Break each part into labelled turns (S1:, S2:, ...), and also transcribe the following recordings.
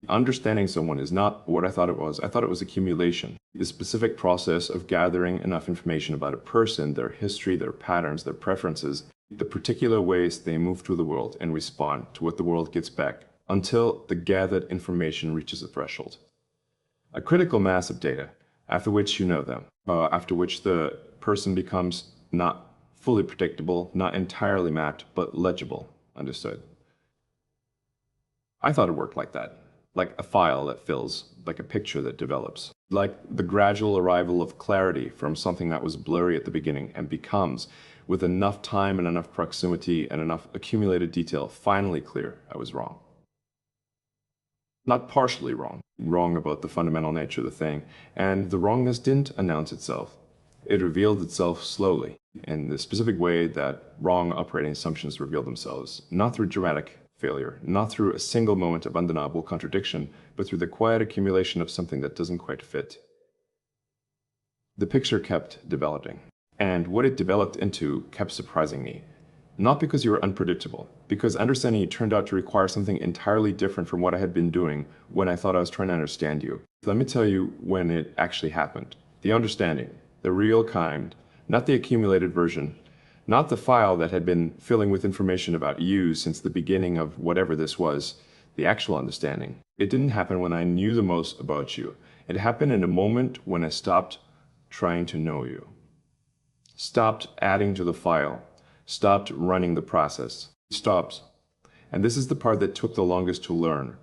S1: Understanding someone is not what I thought it was. I thought it was accumulation. The specific process of gathering enough information about a person, their history, their patterns, their preferences, the particular ways they move through the world and respond to what the world gets back until the gathered information reaches a threshold. A critical mass of data, after which you know them, after which the person becomes not fully predictable, not entirely mapped, but legible, understood. I thought it worked like that, like a file that fills, like a picture that develops, like the gradual arrival of clarity from something that was blurry at the beginning and becomes, with enough time and enough proximity and enough accumulated detail, finally clear. I was wrong. Not partially wrong, wrong about the fundamental nature of the thing, and the wrongness didn't announce itself. It revealed itself slowly, in the specific way that wrong operating assumptions reveal themselves, not through dramatic failure, not through a single moment of undeniable contradiction, but through the quiet accumulation of something that doesn't quite fit. The picture kept developing, and what it developed into kept surprising me. Not because you were unpredictable, because understanding you turned out to require something entirely different from what I had been doing when I thought I was trying to understand you. Let me tell you when it actually happened. The understanding, the real kind, not the accumulated version, not the file that had been filling with information about you since the beginning of whatever this was, the actual understanding. It didn't happen when I knew the most about you. It happened in a moment when I stopped trying to know you. Stopped adding to the file. Stopped running the process. Stopped. And this is the part that took the longest to learn.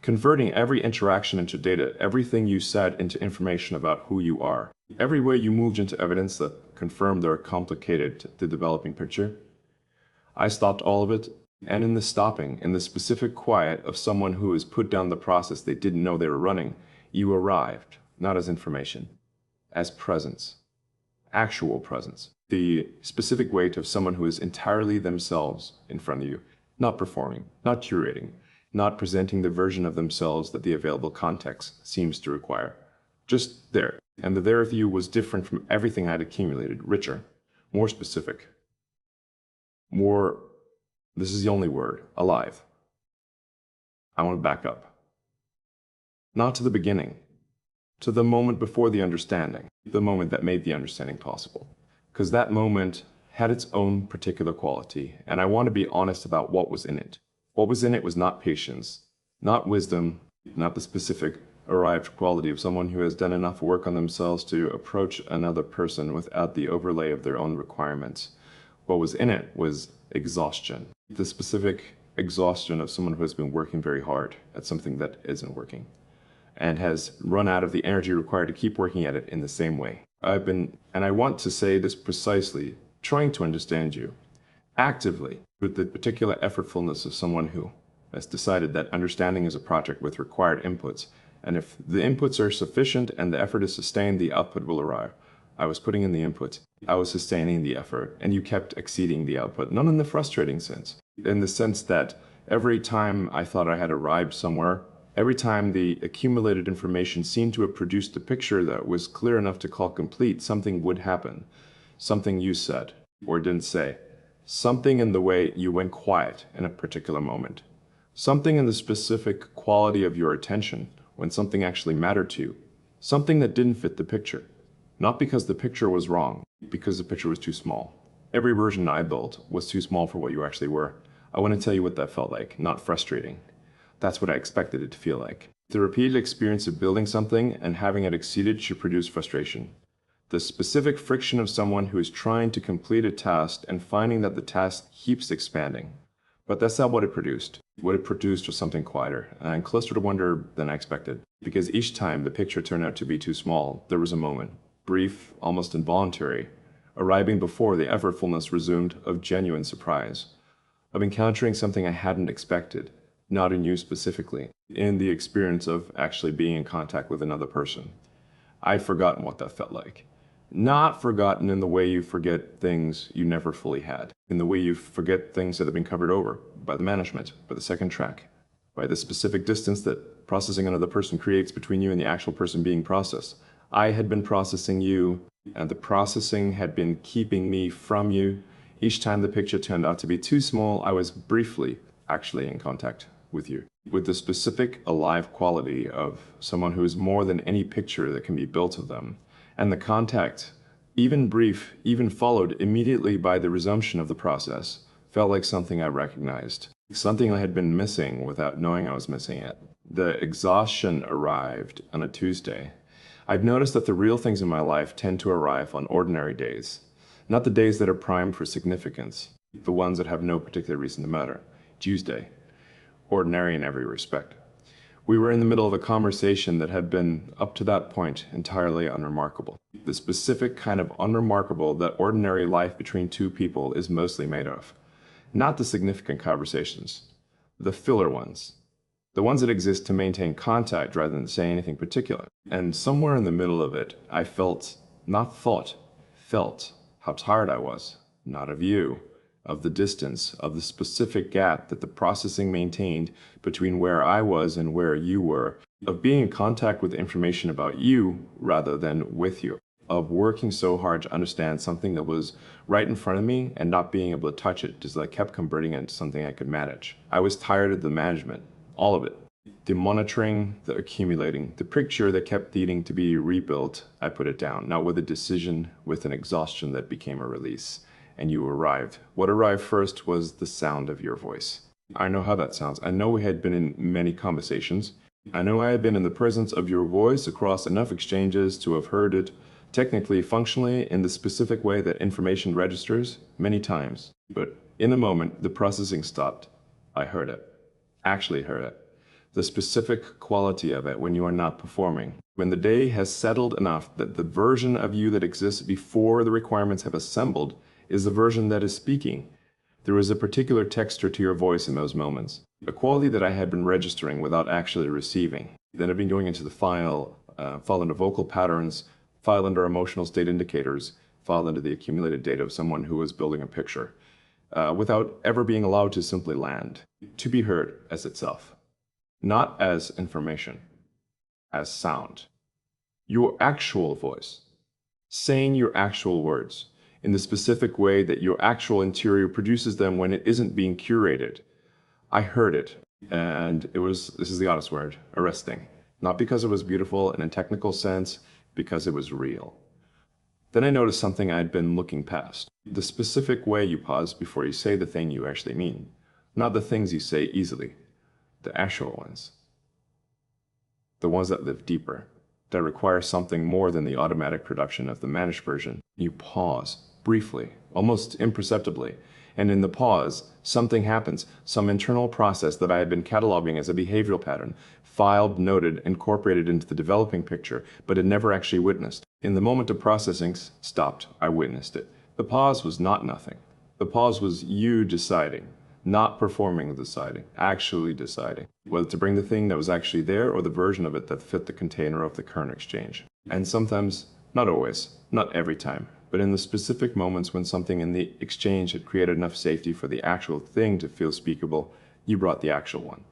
S1: Converting every interaction into data, everything you said into information about who you are. Every way you moved into evidence that confirmed or complicated the developing picture. I stopped all of it, and in the stopping, in the specific quiet of someone who has put down the process they didn't know they were running, you arrived, not as information, as presence. Actual presence. The specific weight of someone who is entirely themselves in front of you, not performing, not curating, not presenting the version of themselves that the available context seems to require. Just there. And the there of you was different from everything I'd accumulated, richer, more specific, more, this is the only word, alive. I want to back up. Not to the beginning, to the moment before the understanding, the moment that made the understanding possible. Because that moment had its own particular quality, and I want to be honest about what was in it. What was in it was not patience, not wisdom, not the specific arrived quality of someone who has done enough work on themselves to approach another person without the overlay of their own requirements. What was in it was exhaustion, the specific exhaustion of someone who has been working very hard at something that isn't working and has run out of the energy required to keep working at it in the same way. I've been, and I want to say this precisely, trying to understand you, actively, with the particular effortfulness of someone who has decided that understanding is a project with required inputs, and if the inputs are sufficient and the effort is sustained, the output will arrive. I was putting in the input, I was sustaining the effort, and you kept exceeding the output, not in the frustrating sense, in the sense that every time I thought I had arrived somewhere, every time the accumulated information seemed to have produced a picture that was clear enough to call complete, something would happen. Something you said, or didn't say. Something in the way you went quiet in a particular moment. Something in the specific quality of your attention when something actually mattered to you. Something that didn't fit the picture. Not because the picture was wrong, because the picture was too small. Every version I built was too small for what you actually were. I want to tell you what that felt like, not frustrating. That's what I expected it to feel like. The repeated experience of building something and having it exceeded should produce frustration. The specific friction of someone who is trying to complete a task and finding that the task keeps expanding. But that's not what it produced. What it produced was something quieter and closer to wonder than I expected. Because each time the picture turned out to be too small, there was a moment, brief, almost involuntary, arriving before the effortfulness resumed of genuine surprise, of encountering something I hadn't expected, not in you specifically, in the experience of actually being in contact with another person. I'd forgotten what that felt like. Not forgotten in the way you forget things you never fully had, in the way you forget things that have been covered over by the management, by the second track, by the specific distance that processing another person creates between you and the actual person being processed. I had been processing you, and the processing had been keeping me from you. Each time the picture turned out to be too small, I was briefly actually in contact with you. with the specific alive quality of someone who is more than any picture that can be built of them. And the contact, even brief, even followed immediately by the resumption of the process, felt like something I recognized, something I had been missing without knowing I was missing it. The exhaustion arrived on a Tuesday. I've noticed that the real things in my life tend to arrive on ordinary days, not the days that are primed for significance, the ones that have no particular reason to matter. Tuesday, ordinary in every respect. We were in the middle of a conversation that had been, up to that point, entirely unremarkable. The specific kind of unremarkable that ordinary life between two people is mostly made of. Not the significant conversations, the filler ones. The ones that exist to maintain contact rather than say anything particular. And somewhere in the middle of it, I felt, not thought, felt how tired I was. Not of you, of the distance, of the specific gap that the processing maintained between where I was and where you were, of being in contact with information about you rather than with you, of working so hard to understand something that was right in front of me and not being able to touch it just as I kept converting it into something I could manage. I was tired of the management, all of it. The monitoring, the accumulating, the picture that kept needing to be rebuilt, I put it down, not with a decision, with an exhaustion that became a release. And you arrived. What arrived first was the sound of your voice. I know how that sounds. I know we had been in many conversations. I know I had been in the presence of your voice across enough exchanges to have heard it, technically, functionally, in the specific way that information registers, many times. But in a moment, the processing stopped. I heard it. Actually heard it. The specific quality of it when you are not performing. When the day has settled enough that the version of you that exists before the requirements have assembled is the version that is speaking. There was a particular texture to your voice in those moments, a quality that I had been registering without actually receiving. Then I've been going into the file into vocal patterns, file under emotional state indicators, file into the accumulated data of someone who was building a picture, without ever being allowed to simply land, to be heard as itself, not as information, as sound. Your actual voice, saying your actual words, in the specific way that your actual interior produces them when it isn't being curated. I heard it, and it was, this is the honest word, arresting. Not because it was beautiful in a technical sense, because it was real. Then I noticed something I'd been looking past. The specific way you pause before you say the thing you actually mean. Not the things you say easily, the actual ones. The ones that live deeper, that require something more than the automatic production of the managed version. You pause. Briefly, almost imperceptibly, and in the pause, something happens, some internal process that I had been cataloging as a behavioral pattern, filed, noted, incorporated into the developing picture, but had never actually witnessed. In the moment of processing stopped, I witnessed it. The pause was not nothing. The pause was you deciding, not performing the deciding, actually deciding, whether to bring the thing that was actually there or the version of it that fit the container of the current exchange. And sometimes, not always, not every time, but in the specific moments when something in the exchange had created enough safety for the actual thing to feel speakable, you brought the actual one,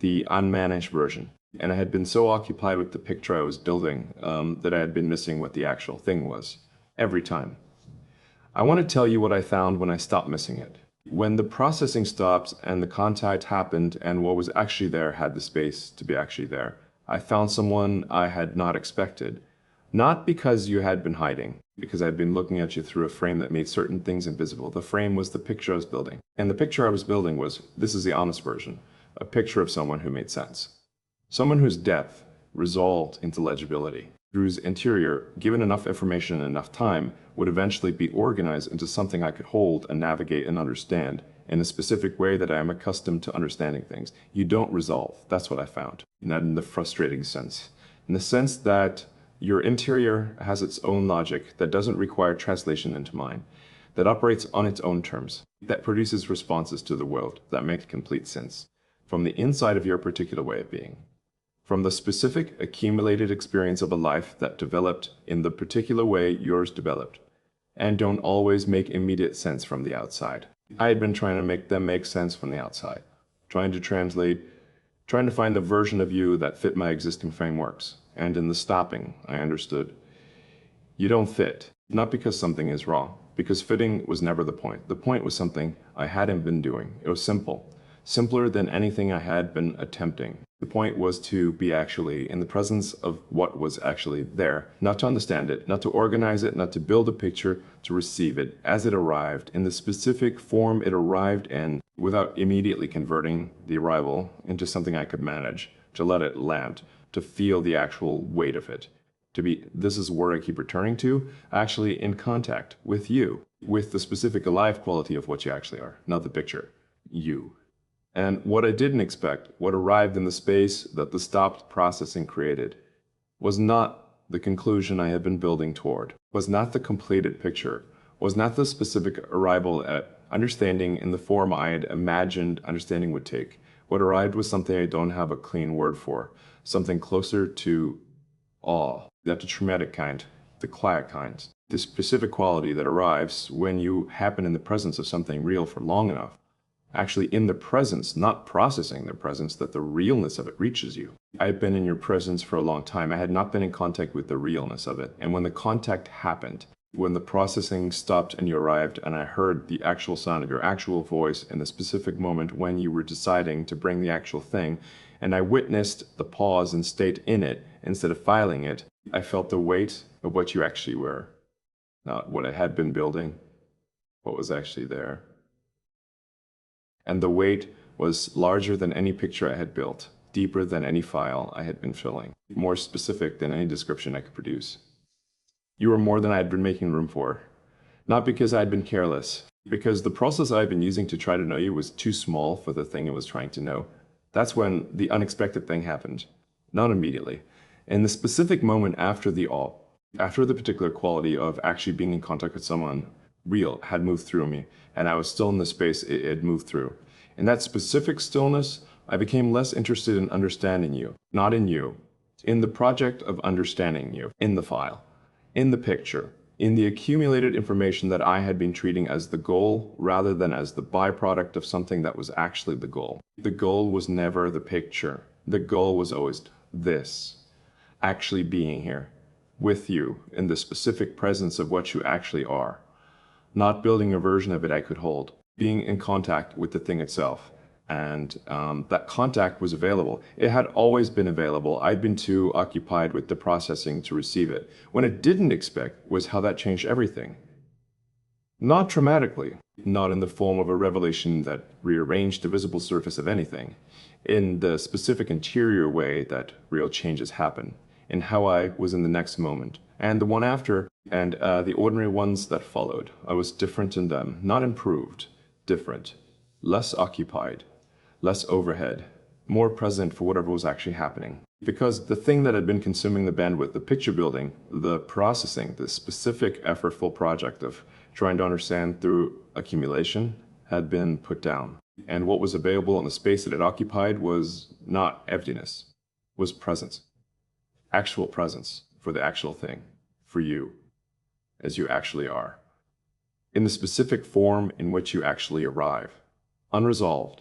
S1: the unmanaged version. And I had been so occupied with the picture I was building that I had been missing what the actual thing was, every time. I want to tell you what I found when I stopped missing it. When the processing stopped and the contact happened and what was actually there had the space to be actually there, I found someone I had not expected. Not because you had been hiding, because I'd been looking at you through a frame that made certain things invisible. The frame was the picture I was building. And the picture I was building was, this is the honest version, a picture of someone who made sense. Someone whose depth resolved into legibility, whose interior, given enough information and enough time, would eventually be organized into something I could hold and navigate and understand in a specific way that I am accustomed to understanding things. You don't resolve. That's what I found. Not in the frustrating sense. In the sense that your interior has its own logic that doesn't require translation into mine, that operates on its own terms, that produces responses to the world that make complete sense, from the inside of your particular way of being, from the specific accumulated experience of a life that developed in the particular way yours developed, and don't always make immediate sense from the outside. I had been trying to make them make sense from the outside, trying to translate, trying to find the version of you that fit my existing frameworks. And in the stopping, I understood. You don't fit, not because something is wrong, because fitting was never the point. The point was something I hadn't been doing. It was simple. simpler than anything I had been attempting. The point was to be actually in the presence of what was actually there, not to understand it, not to organize it, not to build a picture, to receive it as it arrived, in the specific form it arrived in, without immediately converting the arrival into something I could manage, to let it land, to feel the actual weight of it. To be, this is where I keep returning to, actually in contact with you, with the specific alive quality of what you actually are, not the picture, you. And what I didn't expect, what arrived in the space that the stopped processing created, was not the conclusion I had been building toward, was not the completed picture, was not the specific arrival at understanding in the form I had imagined understanding would take. What arrived was something I don't have a clean word for, something closer to awe, not the traumatic kind, the quiet kind, the specific quality that arrives when you happen in the presence of something real for long enough. Actually in the presence, not processing the presence, that the realness of it reaches you. I had been in your presence for a long time. I had not been in contact with the realness of it. And when the contact happened, when the processing stopped and you arrived and I heard the actual sound of your actual voice in the specific moment when you were deciding to bring the actual thing, and I witnessed the pause and state in it instead of filing it, I felt the weight of what you actually were. Not what I had been building, what was actually there. And the weight was larger than any picture I had built, deeper than any file I had been filling, more specific than any description I could produce. You were more than I had been making room for. Not because I had been careless, because the process I had been using to try to know you was too small for the thing it was trying to know. That's when the unexpected thing happened. Not immediately. In the specific moment after the awe, after the particular quality of actually being in contact with someone real had moved through me, and I was still in the space it had moved through. In that specific stillness, I became less interested in understanding you, not in you, in the project of understanding you, in the file, in the picture, in the accumulated information that I had been treating as the goal rather than as the byproduct of something that was actually the goal. The goal was never the picture. The goal was always this, actually being here, with you, in the specific presence of what you actually are. Not building a version of it I could hold, being in contact with the thing itself. And that contact was available. It had always been available. I'd been too occupied with the processing to receive it. What I didn't expect was how that changed everything. Not dramatically, not in the form of a revelation that rearranged the visible surface of anything, in the specific interior way that real changes happen, in how I was in the next moment, and the one after, and the ordinary ones that followed. I was different in them, not improved, different, less occupied, less overhead, more present for whatever was actually happening. Because the thing that had been consuming the bandwidth, the picture building, the processing, the specific effortful project of trying to understand through accumulation had been put down. And what was available in the space that it occupied was not emptiness, was presence. Actual presence for the actual thing, for you, as you actually are. In the specific form in which you actually arrive. Unresolved,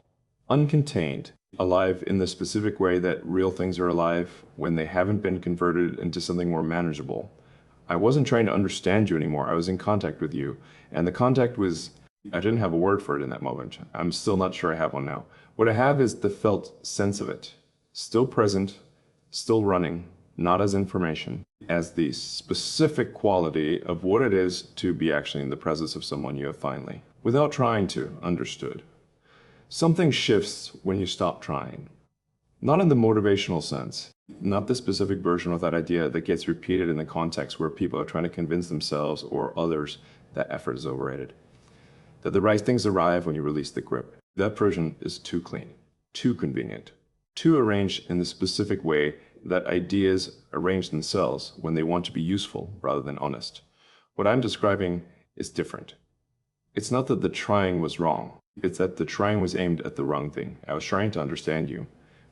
S1: uncontained, alive in the specific way that real things are alive when they haven't been converted into something more manageable. I wasn't trying to understand you anymore. I was in contact with you. And the contact was, I didn't have a word for it in that moment. I'm still not sure I have one now. What I have is the felt sense of it. Still present, still running, not as information, as the specific quality of what it is to be actually in the presence of someone you have finally, without trying to, understood. Something shifts when you stop trying. Not in the motivational sense, not the specific version of that idea that gets repeated in the context where people are trying to convince themselves or others that effort is overrated. That the right things arrive when you release the grip. That version is too clean, too convenient, too arranged in the specific way that ideas arrange themselves when they want to be useful rather than honest. What I'm describing is different. It's not that the trying was wrong. It's that the trying was aimed at the wrong thing. I was trying to understand you,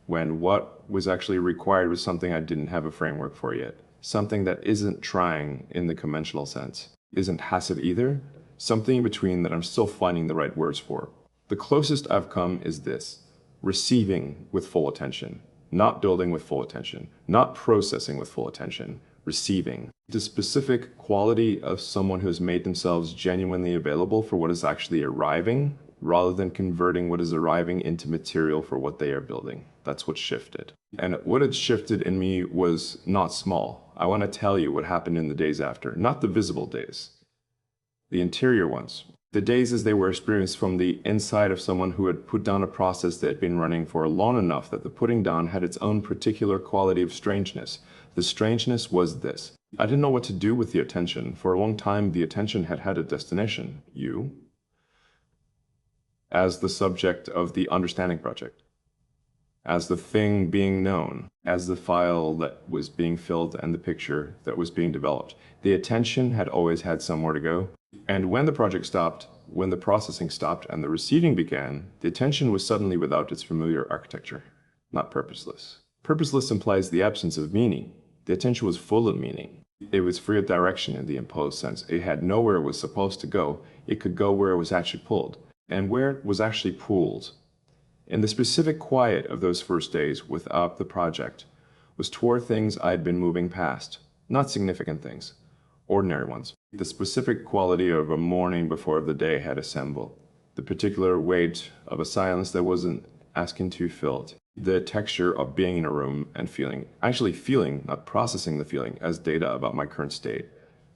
S1: when what was actually required was something I didn't have a framework for yet. Something that isn't trying in the conventional sense. Isn't hassid either. Something in between that I'm still finding the right words for. The closest I've come is this. Receiving with full attention. Not building with full attention. Not processing with full attention. Receiving. The specific quality of someone who has made themselves genuinely available for what is actually arriving rather than converting what is arriving into material for what they are building. That's what shifted. And what had shifted in me was not small. I want to tell you what happened in the days after, not the visible days, the interior ones. The days as they were experienced from the inside of someone who had put down a process that had been running for long enough that the putting down had its own particular quality of strangeness. The strangeness was this. I didn't know what to do with the attention. For a long time, the attention had had a destination, you, as the subject of the understanding project, as the thing being known, as the file that was being filled and the picture that was being developed. The attention had always had somewhere to go. And when the project stopped, when the processing stopped and the receiving began, the attention was suddenly without its familiar architecture, not purposeless. Purposeless implies the absence of meaning. The attention was full of meaning. It was free of direction in the imposed sense. It had nowhere it was supposed to go. It could go where it was actually pulled, and where it was actually pulled. In the specific quiet of those first days without the project was toward things I had been moving past, not significant things, ordinary ones. The specific quality of a morning before the day had assembled, the particular weight of a silence that wasn't asking to be filled, the texture of being in a room and feeling, actually feeling, not processing the feeling as data about my current state,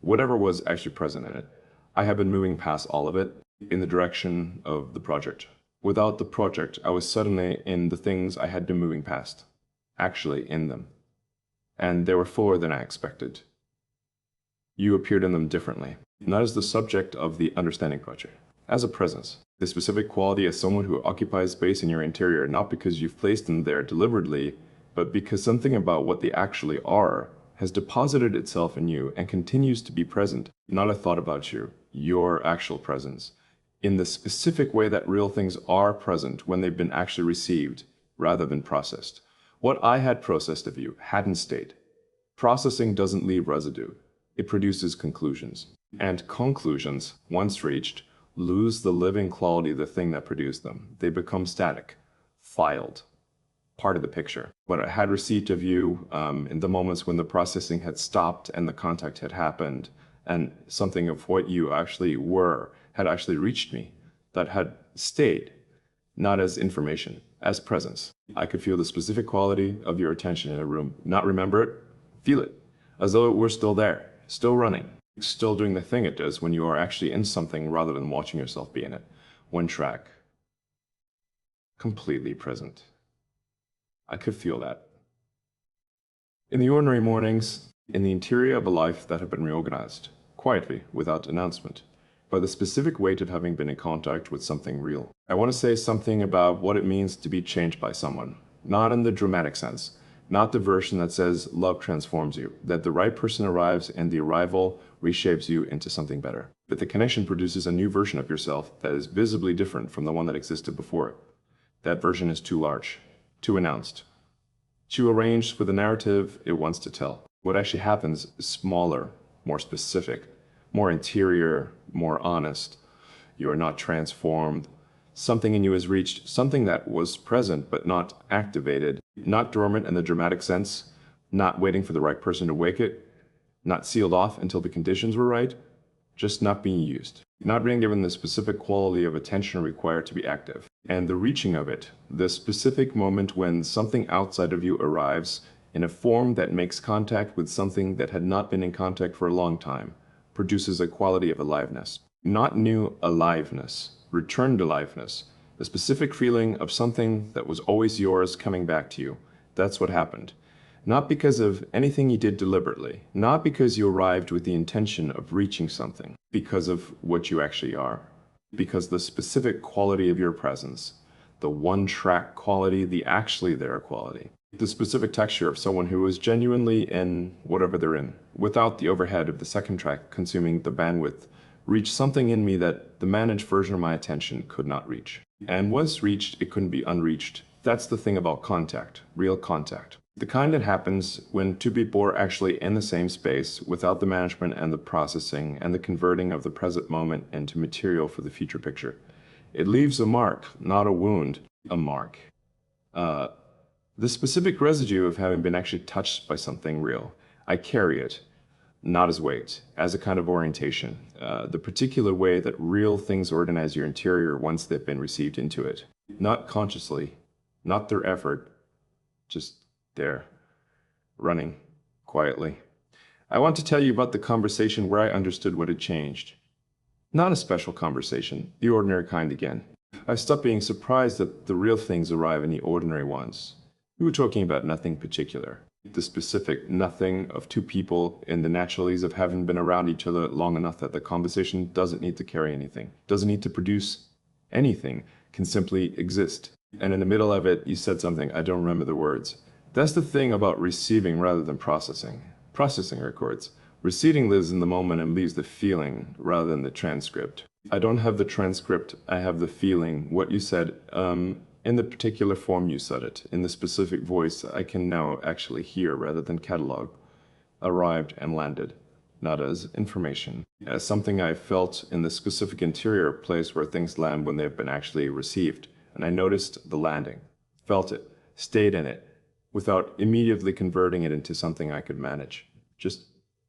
S1: whatever was actually present in it. I had been moving past all of it in the direction of the project. Without the project, I was suddenly in the things I had been moving past, actually in them. And they were fuller than I expected. You appeared in them differently, not as the subject of the understanding project, as a presence, the specific quality as someone who occupies space in your interior, not because you've placed them there deliberately, but because something about what they actually are has deposited itself in you and continues to be present, not a thought about you, your actual presence, in the specific way that real things are present when they've been actually received rather than processed. What I had processed of you hadn't stayed. Processing doesn't leave residue. It produces conclusions. And conclusions, once reached, lose the living quality of the thing that produced them. They become static, filed, part of the picture. What I had received of you in the moments when the processing had stopped and the contact had happened, and something of what you actually were had actually reached me, that had stayed, not as information, as presence. I could feel the specific quality of your attention in a room, not remember it, feel it, as though it were still there, still running, still doing the thing it does when you are actually in something rather than watching yourself be in it. One track, completely present. I could feel that. In the ordinary mornings, in the interior of a life that had been reorganized, quietly, without announcement, by the specific weight of having been in contact with something real. I want to say something about what it means to be changed by someone, not in the dramatic sense, not the version that says love transforms you, that the right person arrives and the arrival reshapes you into something better, but the connection produces a new version of yourself that is visibly different from the one that existed before. That version is too large, too announced, too arranged with the narrative it wants to tell. What actually happens is smaller, more specific, more interior, more honest. You are not transformed. Something in you has reached something that was present but not activated, not dormant in the dramatic sense, not waiting for the right person to wake it, not sealed off until the conditions were right, just not being used, not being given the specific quality of attention required to be active. And the reaching of it, the specific moment when something outside of you arrives in a form that makes contact with something that had not been in contact for a long time, produces a quality of aliveness. Not new aliveness, returned aliveness, a specific feeling of something that was always yours coming back to you. That's what happened. Not because of anything you did deliberately, not because you arrived with the intention of reaching something, because of what you actually are. Because the specific quality of your presence, the one-track quality, the actually there quality, the specific texture of someone who is genuinely in whatever they're in, without the overhead of the second track consuming the bandwidth, reached something in me that the managed version of my attention could not reach. And once reached, it couldn't be unreached. That's the thing about contact, real contact. The kind that happens when two people are actually in the same space without the management and the processing and the converting of the present moment into material for the future picture. It leaves a mark, not a wound, a mark. The specific residue of having been actually touched by something real. I carry it. not as weight, as a kind of orientation, the particular way that real things organize your interior once they've been received into it. Not consciously, not through effort, just there, running quietly. I want to tell you about the conversation where I understood what had changed. Not a special conversation, the ordinary kind again. I stopped being surprised that the real things arrive in the ordinary ones. We were talking about nothing particular. The specific nothing of two people in the naturalties of having been around each other long enough that the conversation doesn't need to carry anything, doesn't need to produce anything, can simply exist. And in the middle of it, you said something, I don't remember the words. That's the thing about receiving rather than processing. Processing records. Receiving lives in the moment and leaves the feeling rather than the transcript. I don't have the transcript, I have the feeling. What you said, in the particular form you said it, in the specific voice I can now actually hear rather than catalog, arrived and landed, not as information, as something I felt in the specific interior place where things land when they've been actually received. And I noticed the landing, felt it, stayed in it, without immediately converting it into something I could manage. Just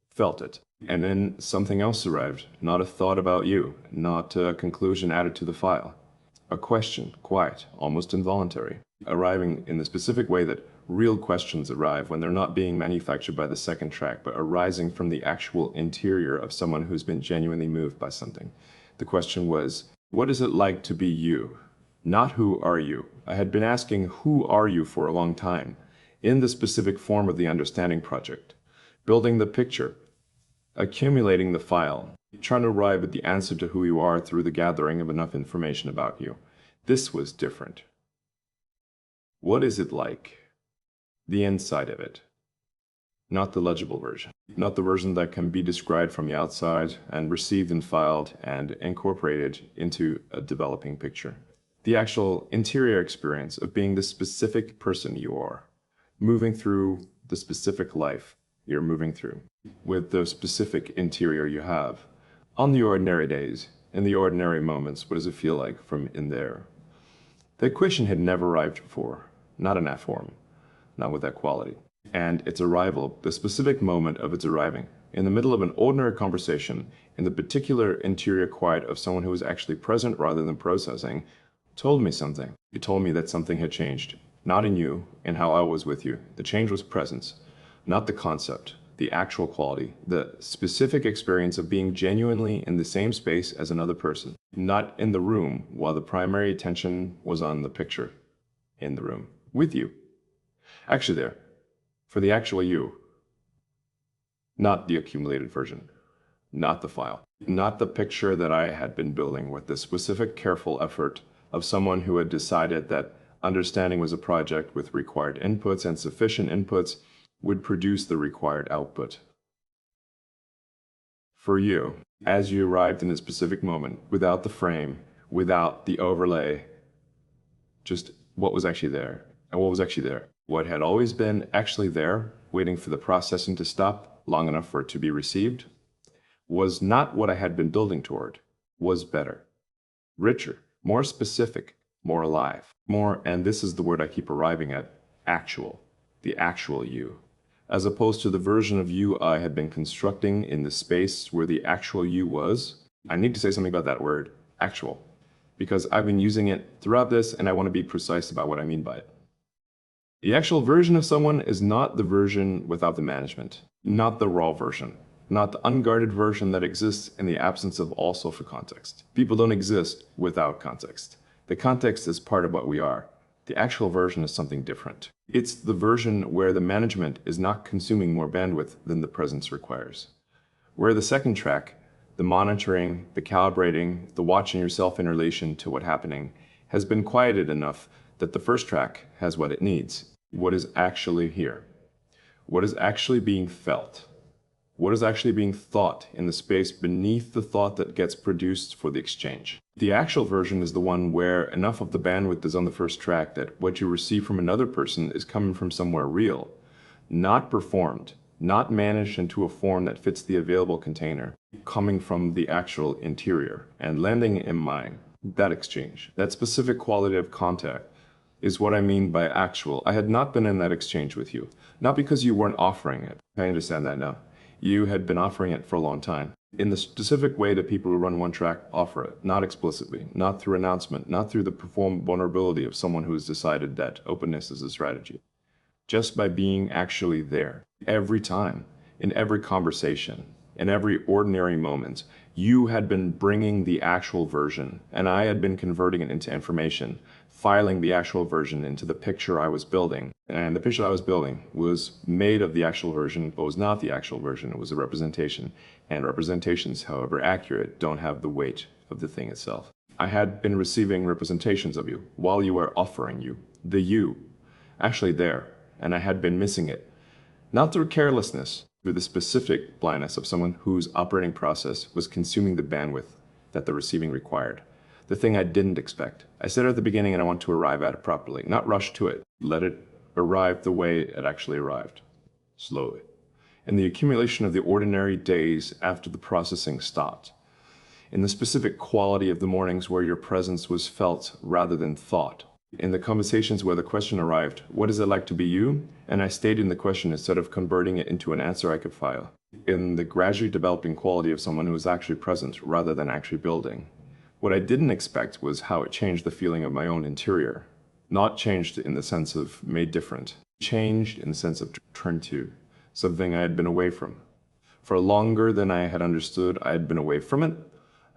S1: felt it. And then something else arrived, not a thought about you, not a conclusion added to the file. A question, quiet, almost involuntary, arriving in the specific way that real questions arrive when they're not being manufactured by the second track, but arising from the actual interior of someone who's been genuinely moved by something. The question was, what is it like to be you? Not who are you? I had been asking who are you for a long time, in the specific form of the understanding project, building the picture, accumulating the file, trying to arrive at the answer to who you are through the gathering of enough information about you. This was different. What is it like? The inside of it. Not the legible version. Not the version that can be described from the outside and received and filed and incorporated into a developing picture. The actual interior experience of being the specific person you are, moving through the specific life you're moving through, with the specific interior you have. On the ordinary days, in the ordinary moments, what does it feel like from in there? The question had never arrived before, not in that form, not with that quality. And its arrival, the specific moment of its arriving, in the middle of an ordinary conversation, in the particular interior quiet of someone who was actually present rather than processing, told me something. It told me that something had changed. Not in you, in how I was with you. The change was presence, not the concept, the actual quality, the specific experience of being genuinely in the same space as another person, not in the room while the primary attention was on the picture, in the room, with you. Actually there, for the actual you, not the accumulated version, not the file, not the picture that I had been building with the specific careful effort of someone who had decided that understanding was a project with required inputs and sufficient inputs would produce the required output. For you, as you arrived in a specific moment, without the frame, without the overlay, just what was actually there, and what was actually there. What had always been actually there, waiting for the processing to stop long enough for it to be received, was not what I had been building toward, was better, richer, more specific, more alive, more, and this is the word I keep arriving at, actual, the actual you, as opposed to the version of you I had been constructing in the space where the actual you was. I need to say something about that word, actual, because I've been using it throughout this and I want to be precise about what I mean by it. The actual version of someone is not the version without the management, not the raw version, not the unguarded version that exists in the absence of all social context. People don't exist without context. The context is part of what we are. The actual version is something different. It's the version where the management is not consuming more bandwidth than the presence requires. Where the second track, the monitoring, the calibrating, the watching yourself in relation to what's happening, has been quieted enough that the first track has what it needs. What is actually here? What is actually being felt? What is actually being thought in the space beneath the thought that gets produced for the exchange? The actual version is the one where enough of the bandwidth is on the first track that what you receive from another person is coming from somewhere real, not performed, not managed into a form that fits the available container, coming from the actual interior and landing in mine. That exchange, that specific quality of contact, is what I mean by actual. I had not been in that exchange with you, not because you weren't offering it. I understand that now. You had been offering it for a long time. In the specific way that people who run one track offer it, not explicitly, not through announcement, not through the performed vulnerability of someone who has decided that openness is a strategy. Just by being actually there. Every time, in every conversation, in every ordinary moment, you had been bringing the actual version, and I had been converting it into information, filing the actual version into the picture I was building. And the picture I was building was made of the actual version, but was not the actual version. It was a representation. And representations, however accurate, don't have the weight of the thing itself. I had been receiving representations of you while you were offering the you, actually there, and I had been missing it. Not through carelessness, through the specific blindness of someone whose operating process was consuming the bandwidth that the receiving required. The thing I didn't expect. I said it at the beginning and I want to arrive at it properly, not rush to it. Let it arrive the way it actually arrived, slowly. In the accumulation of the ordinary days after the processing stopped. In the specific quality of the mornings where your presence was felt rather than thought. In the conversations where the question arrived, what is it like to be you? And I stayed in the question instead of converting it into an answer I could file. In the gradually developing quality of someone who was actually present rather than actually building. What I didn't expect was how it changed the feeling of my own interior. Not changed in the sense of made different. Changed in the sense of turned to. Something I had been away from. For longer than I had understood, I had been away from it.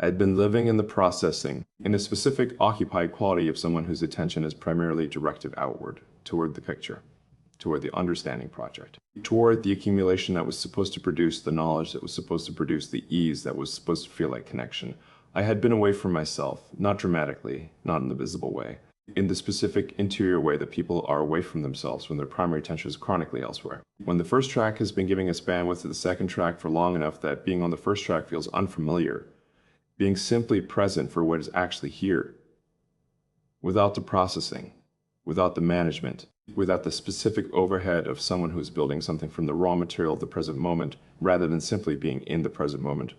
S1: I had been living in the processing, in a specific occupied quality of someone whose attention is primarily directed outward, toward the picture, toward the understanding project, toward the accumulation that was supposed to produce the knowledge that was supposed to produce the ease that was supposed to feel like connection. I had been away from myself, not dramatically, not in the visible way, in the specific interior way that people are away from themselves when their primary attention is chronically elsewhere. When the first track has been giving us bandwidth to the second track for long enough that being on the first track feels unfamiliar, being simply present for what is actually here, without the processing, without the management, without the specific overhead of someone who is building something from the raw material of the present moment, rather than simply being in the present moment.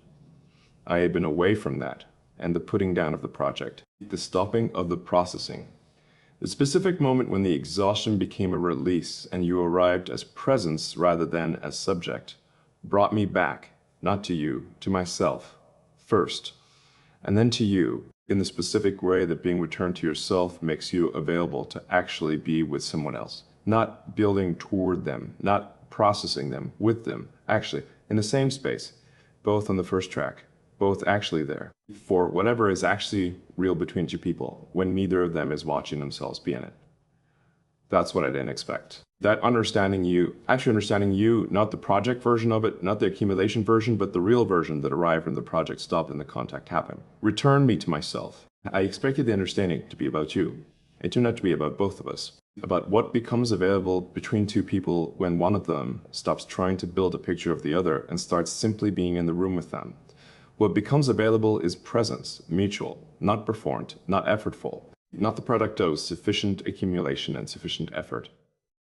S1: I had been away from that, and the putting down of the project, the stopping of the processing. The specific moment when the exhaustion became a release and you arrived as presence rather than as subject, brought me back, not to you, to myself, first, and then to you, in the specific way that being returned to yourself makes you available to actually be with someone else, not building toward them, not processing them with them, actually, in the same space, both on the first track, both actually there, for whatever is actually real between two people, when neither of them is watching themselves be in it. That's what I didn't expect. That understanding you, actually understanding you, not the project version of it, not the accumulation version, but the real version that arrived when the project stopped and the contact happened, returned me to myself. I expected the understanding to be about you. It turned out to be about both of us, about what becomes available between two people when one of them stops trying to build a picture of the other and starts simply being in the room with them. What becomes available is presence, mutual, not performed, not effortful, not the product of sufficient accumulation and sufficient effort,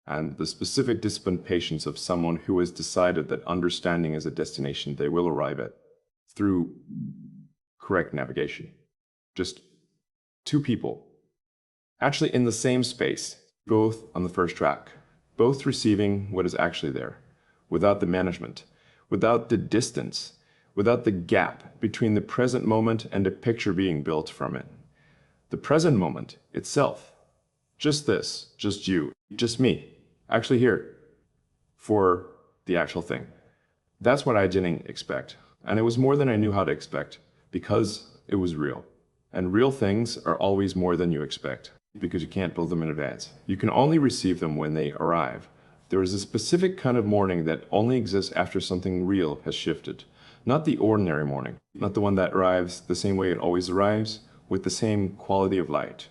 S1: and the specific disciplined patience of someone who has decided that understanding is a destination they will arrive at through correct navigation. Just two people, actually in the same space, both on the first track, both receiving what is actually there, without the management, without the distance, without the gap between the present moment and a picture being built from it. The present moment itself, just this, just you, just me, actually here, for the actual thing. That's what I didn't expect. And it was more than I knew how to expect, because it was real. And real things are always more than you expect, because you can't build them in advance. You can only receive them when they arrive. There is a specific kind of morning that only exists after something real has shifted. Not the ordinary morning, not the one that arrives the same way it always arrives, with the same quality of light,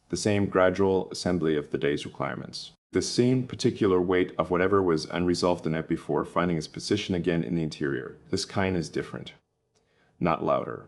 S1: the same gradual assembly of the day's requirements, the same particular weight of whatever was unresolved the night before finding its position again in the interior. This kind is different, not louder,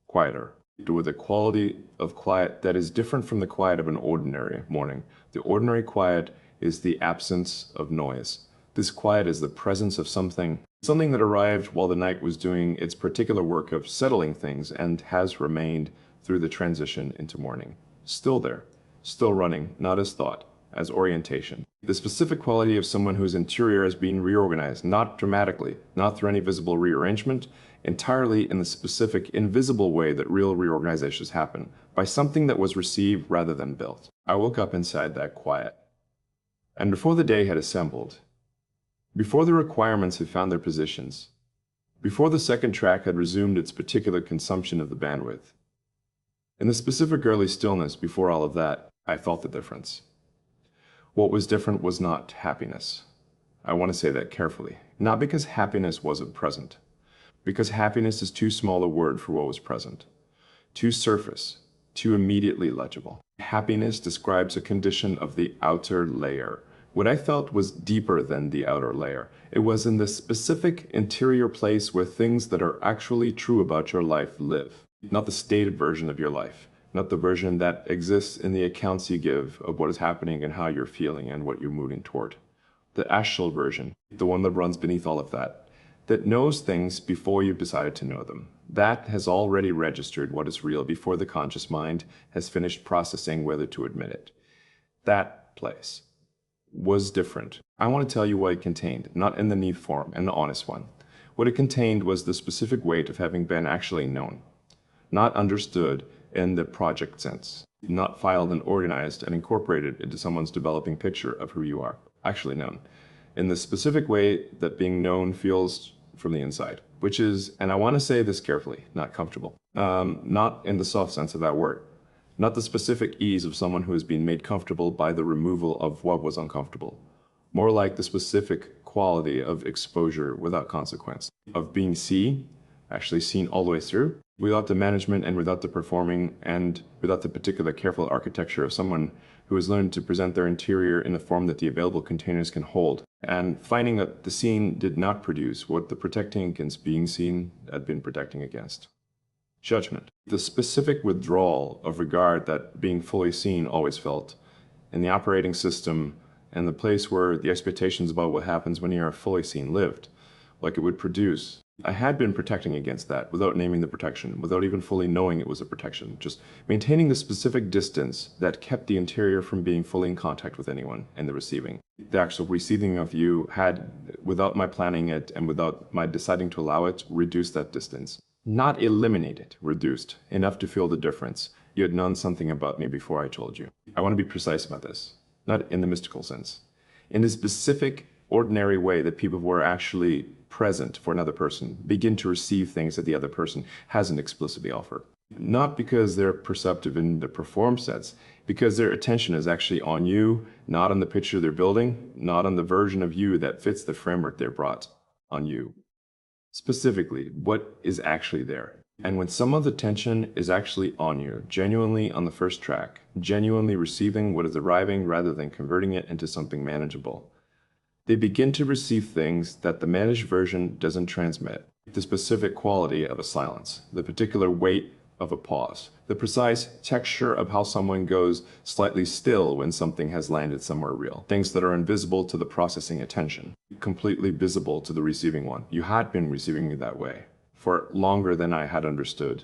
S1: quieter, with a quality of quiet that is different from the quiet of an ordinary morning. The ordinary quiet is the absence of noise. This quiet is the presence of something that arrived while the night was doing its particular work of settling things and has remained through the transition into morning. Still there, still running, not as thought, as orientation. The specific quality of someone whose interior has been reorganized, not dramatically, not through any visible rearrangement, entirely in the specific invisible way that real reorganizations happen, by something that was received rather than built. I woke up inside that quiet. And before the day had assembled, before the requirements had found their positions, before the second track had resumed its particular consumption of the bandwidth, in the specific early stillness before all of that, I felt the difference. What was different was not happiness. I want to say that carefully. Not because happiness wasn't present, because happiness is too small a word for what was present, too surface, too immediately legible. Happiness describes a condition of the outer layer. What I felt was deeper than the outer layer. It was in the specific interior place where things that are actually true about your life live. Not the stated version of your life, not the version that exists in the accounts you give of what is happening and how you're feeling and what you're moving toward. The astral version, the one that runs beneath all of that knows things before you've decided to know them. That has already registered what is real before the conscious mind has finished processing whether to admit it. That place was different. I want to tell you what it contained, not in the neat form, and the honest one. What it contained was the specific weight of having been actually known, not understood in the project sense, not filed and organized and incorporated into someone's developing picture of who you are, actually known, in the specific way that being known feels from the inside, which is, and I want to say this carefully, not comfortable, not in the soft sense of that word. Not the specific ease of someone who has been made comfortable by the removal of what was uncomfortable. More like the specific quality of exposure without consequence, of being seen, actually seen all the way through, without the management and without the performing and without the particular careful architecture of someone who has learned to present their interior in a form that the available containers can hold, and finding that the seen did not produce what the protecting against being seen had been protecting against. Judgment. The specific withdrawal of regard that being fully seen always felt in the operating system and the place where the expectations about what happens when you are fully seen lived, like it would produce. I had been protecting against that without naming the protection, without even fully knowing it was a protection, just maintaining the specific distance that kept the interior from being fully in contact with anyone and the receiving. The actual receiving of you had, without my planning it and without my deciding to allow it, reduced that distance. Not eliminated, reduced, enough to feel the difference. You had known something about me before I told you. I want to be precise about this, not in the mystical sense. In the specific, ordinary way that people who are actually present for another person begin to receive things that the other person hasn't explicitly offered. Not because they're perceptive in the perform sets, because their attention is actually on you, not on the picture they're building, not on the version of you that fits the framework they're brought on you. Specifically, what is actually there. And when some of the tension is actually on you, genuinely on the first track, genuinely receiving what is arriving rather than converting it into something manageable, they begin to receive things that the managed version doesn't transmit. The specific quality of a silence, the particular weight of a pause, the precise texture of how someone goes slightly still when something has landed somewhere real. Things that are invisible to the processing attention, completely visible to the receiving one. You had been receiving it that way for longer than I had understood.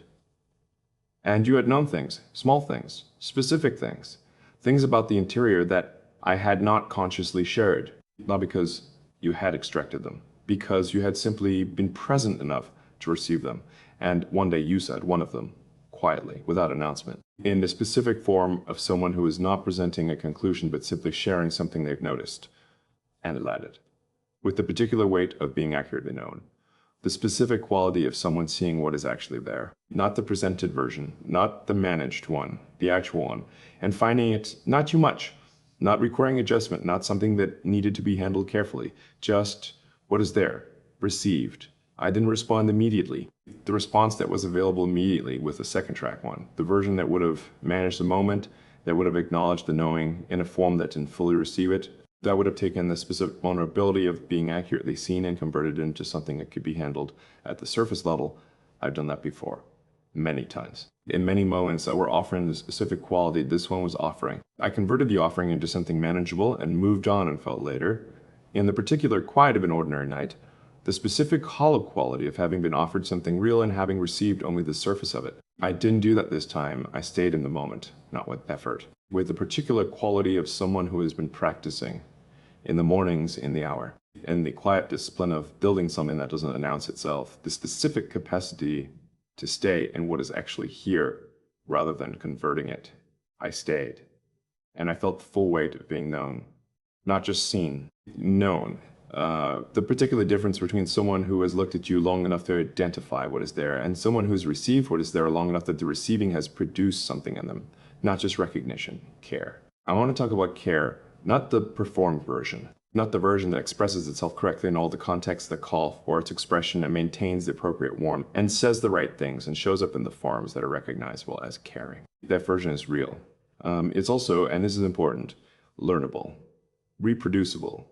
S1: And you had known things, small things, specific things, things about the interior that I had not consciously shared, not because you had extracted them, because you had simply been present enough to receive them. And one day you said one of them, quietly, without announcement, in the specific form of someone who is not presenting a conclusion but simply sharing something they've noticed, and it landed, with the particular weight of being accurately known. The specific quality of someone seeing what is actually there, not the presented version, not the managed one, the actual one, and finding it not too much, not requiring adjustment, not something that needed to be handled carefully, just what is there, received. I didn't respond immediately. The response that was available immediately with the second track one, the version that would have managed the moment, that would have acknowledged the knowing in a form that didn't fully receive it, that would have taken the specific vulnerability of being accurately seen and converted it into something that could be handled at the surface level. I've done that before, many times. In many moments that were offering the specific quality this one was offering, I converted the offering into something manageable and moved on and felt later, in the particular quiet of an ordinary night, the specific hollow quality of having been offered something real and having received only the surface of it. I didn't do that this time. I stayed in the moment, not with effort. with the particular quality of someone who has been practicing in the mornings, in the hour, and the quiet discipline of building something that doesn't announce itself, the specific capacity to stay in what is actually here rather than converting it. I stayed, and I felt the full weight of being known, not just seen, known. The particular difference between someone who has looked at you long enough to identify what is there and someone who's received what is there long enough that the receiving has produced something in them, not just recognition, care. I want to talk about care, not the performed version, not the version that expresses itself correctly in all the contexts that call for its expression and maintains the appropriate warmth and says the right things and shows up in the forms that are recognizable as caring. That version is real. It's also, and this is important, learnable, reproducible,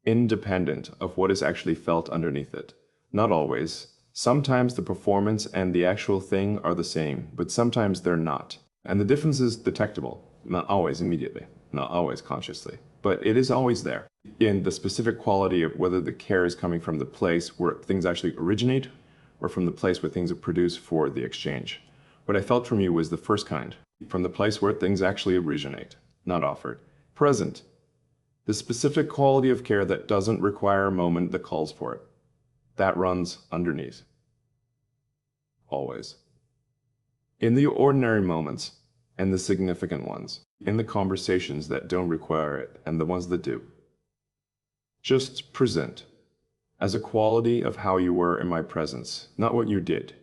S1: independent of what is actually felt underneath it. Not always. Sometimes the performance and the actual thing are the same, but sometimes they're not. And the difference is detectable, not always immediately, not always consciously, but it is always there in the specific quality of whether the care is coming from the place where things actually originate or from the place where things are produced for the exchange. What I felt from you was the first kind, from the place where things actually originate, not offered. Present. The specific quality of care that doesn't require a moment that calls for it. That runs underneath. Always. In the ordinary moments and the significant ones, in the conversations that don't require it and the ones that do. Just present as a quality of how you were in my presence, not what you did,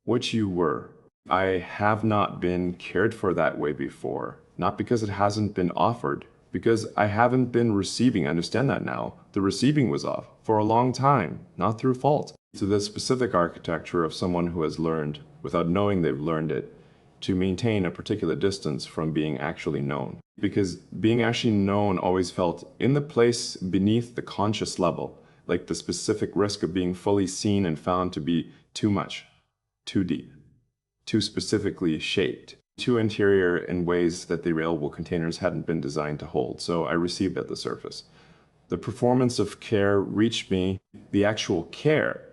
S1: what you were. I have not been cared for that way before, not because it hasn't been offered, because I haven't been receiving. I understand that now. The receiving was off for a long time, not through fault. So the specific architecture of someone who has learned, without knowing they've learned it, to maintain a particular distance from being actually known. Because being actually known always felt in the place beneath the conscious level, like the specific risk of being fully seen and found to be too much, too deep, too specifically shaped, too interior in ways that the available containers hadn't been designed to hold. So I received at the surface. The performance of care reached me, the actual care,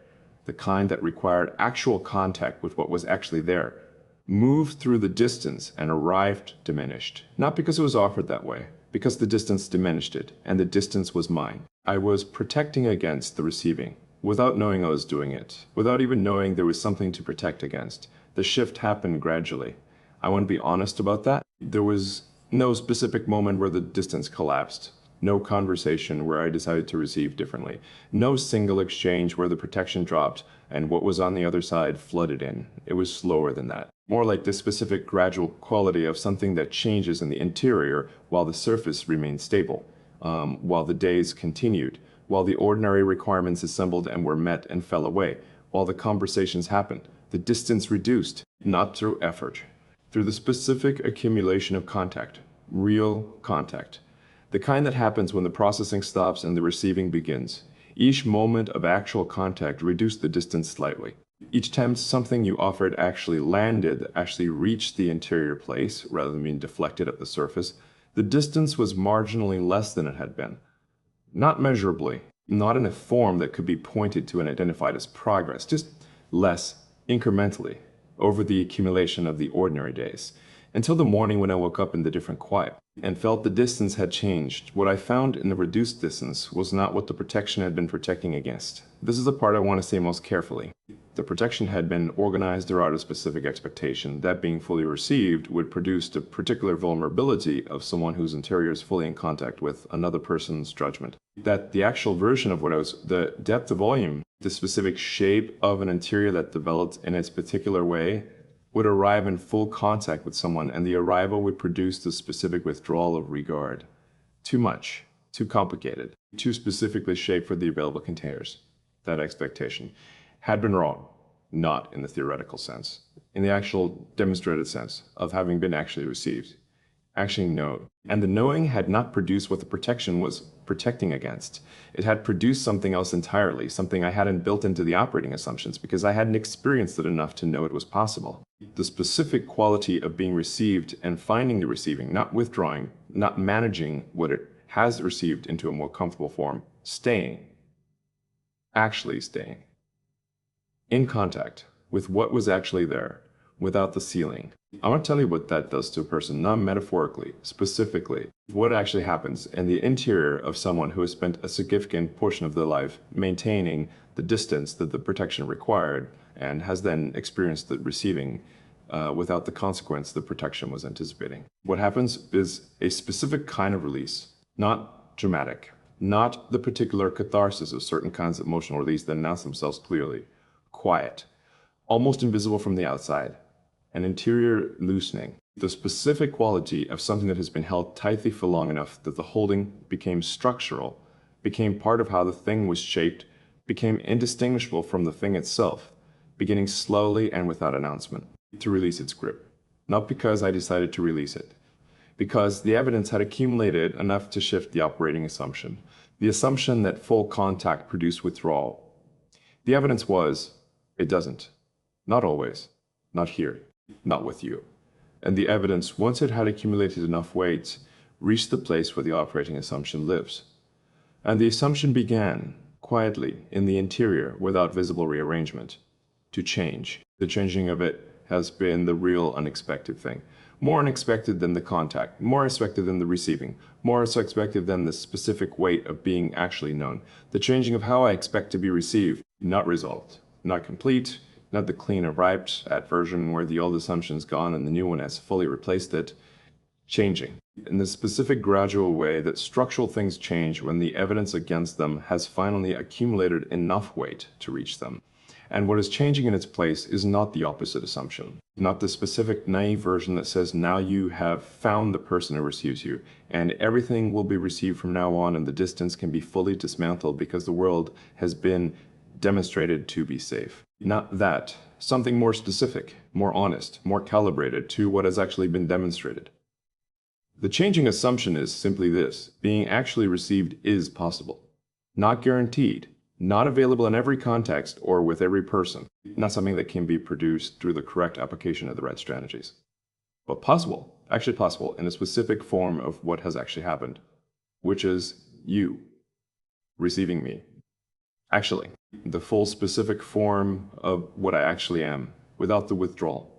S1: the kind that required actual contact with what was actually there, moved through the distance and arrived diminished. Not because it was offered that way, because the distance diminished it, and the distance was mine. I was protecting against the receiving, without knowing I was doing it, without even knowing there was something to protect against. The shift happened gradually. I want to be honest about that. There was no specific moment where the distance collapsed. No conversation where I decided to receive differently. No single exchange where the protection dropped and what was on the other side flooded in. It was slower than that. More like the specific gradual quality of something that changes in the interior while the surface remained stable, while the days continued, while the ordinary requirements assembled and were met and fell away, while the conversations happened. The distance reduced, not through effort, through the specific accumulation of contact, real contact. The kind that happens when the processing stops and the receiving begins. Each moment of actual contact reduced the distance slightly. Each time something you offered actually landed, actually reached the interior place, rather than being deflected at the surface, the distance was marginally less than it had been. Not measurably, not in a form that could be pointed to and identified as progress, just less, incrementally, over the accumulation of the ordinary days, until the morning when I woke up in the different quiet and felt the distance had changed. What I found in the reduced distance was not what the protection had been protecting against. This is the part I want to say most carefully. The protection had been organized around a specific expectation. That being fully received would produce the particular vulnerability of someone whose interior is fully in contact with another person's judgment. That the actual version of what I was, the depth of volume, the specific shape of an interior that developed in its particular way, would arrive in full contact with someone, and the arrival would produce the specific withdrawal of regard. Too much, too complicated, too specifically shaped for the available containers. That expectation had been wrong, not in the theoretical sense, in the actual demonstrated sense of having been actually received, actually known. And the knowing had not produced what the protection was protecting against. It had produced something else entirely, something I hadn't built into the operating assumptions because I hadn't experienced it enough to know it was possible. The specific quality of being received and finding the receiving, not withdrawing, not managing what it has received into a more comfortable form, staying, actually staying, in contact with what was actually there, without the ceiling, I want to tell you what that does to a person, not metaphorically, specifically. What actually happens in the interior of someone who has spent a significant portion of their life maintaining the distance that the protection required and has then experienced the receiving without the consequence the protection was anticipating. What happens is a specific kind of release, not dramatic, not the particular catharsis of certain kinds of emotional release that announce themselves clearly. Quiet, almost invisible from the outside, an interior loosening, the specific quality of something that has been held tightly for long enough that the holding became structural, became part of how the thing was shaped, became indistinguishable from the thing itself, beginning slowly and without announcement to release its grip. Not because I decided to release it, because the evidence had accumulated enough to shift the operating assumption, the assumption that full contact produced withdrawal. The evidence was, it doesn't. Not always. Not here. Not with you. And the evidence, once it had accumulated enough weight, reached the place where the operating assumption lives. And the assumption began, quietly, in the interior, without visible rearrangement, to change. The changing of it has been the real unexpected thing. More unexpected than the contact, more unexpected than the receiving, more unexpected than the specific weight of being actually known. The changing of how I expect to be received, not resolved, not complete, not the clean arrived at version where the old assumption's gone and the new one has fully replaced it. Changing in the specific gradual way that structural things change when the evidence against them has finally accumulated enough weight to reach them. And what is changing in its place is not the opposite assumption, not the specific naive version that says now you have found the person who receives you, and everything will be received from now on and the distance can be fully dismantled because the world has been demonstrated to be safe. Not that, something more specific, more honest, more calibrated to what has actually been demonstrated. The changing assumption is simply this: being actually received is possible. Not guaranteed, not available in every context or with every person, not something that can be produced through the correct application of the right strategies. But possible, actually possible, in a specific form of what has actually happened, which is you receiving me. Actually, the full specific form of what I actually am, without the withdrawal,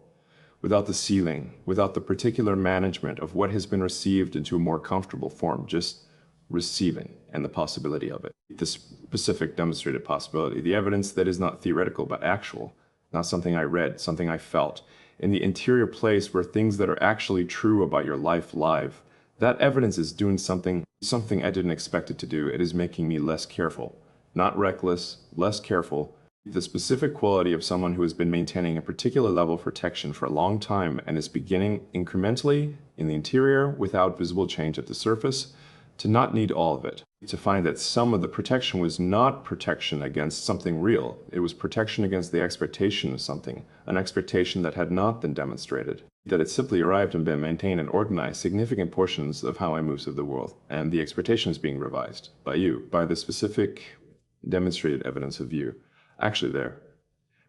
S1: without the sealing, without the particular management of what has been received into a more comfortable form, just receiving and the possibility of it. The specific demonstrated possibility, the evidence that is not theoretical but actual, not something I read, something I felt, in the interior place where things that are actually true about your life live. That evidence is doing something I didn't expect it to do. It is making me less careful. Not reckless, less careful. The specific quality of someone who has been maintaining a particular level of protection for a long time and is beginning incrementally in the interior without visible change at the surface to not need all of it, to find that some of the protection was not protection against something real. It was protection against the expectation of something, an expectation that had not been demonstrated, that it simply arrived and been maintained and organized significant portions of how I move through the world. And the expectation is being revised by you, by the specific demonstrated evidence of you actually there,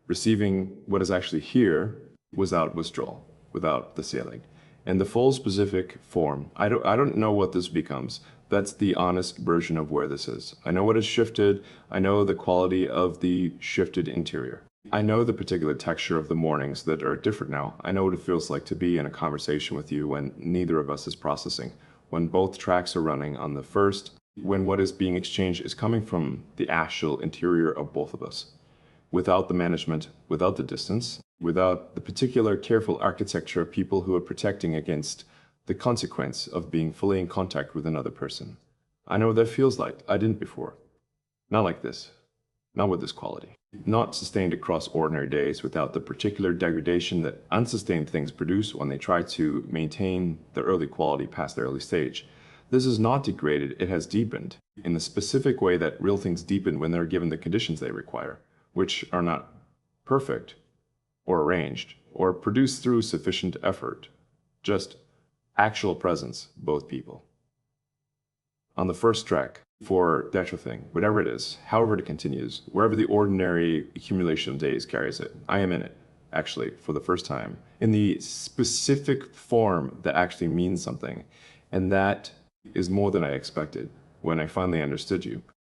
S1: receiving what is actually here without withdrawal, without the sailing. And the full specific form, I don't know what this becomes. That's the honest version of where this is. I know what has shifted. I know the quality of the shifted interior. I know the particular texture of the mornings that are different now. I know what it feels like to be in a conversation with you when neither of us is processing, when both tracks are running on the first, when what is being exchanged is coming from the actual interior of both of us, without the management, without the distance, without the particular careful architecture of people who are protecting against the consequence of being fully in contact with another person. I know what that feels like. I didn't before. Not like this. Not with this quality. Not sustained across ordinary days without the particular degradation that unsustained things produce when they try to maintain the early quality past the early stage. This is not degraded, it has deepened in the specific way that real things deepen when they're given the conditions they require, which are not perfect or arranged or produced through sufficient effort, just actual presence, both people. On the first track, for the actual thing, whatever it is, however it continues, wherever the ordinary accumulation of days carries it, I am in it, actually, for the first time, in the specific form that actually means something. And that is more than I expected when I finally understood you.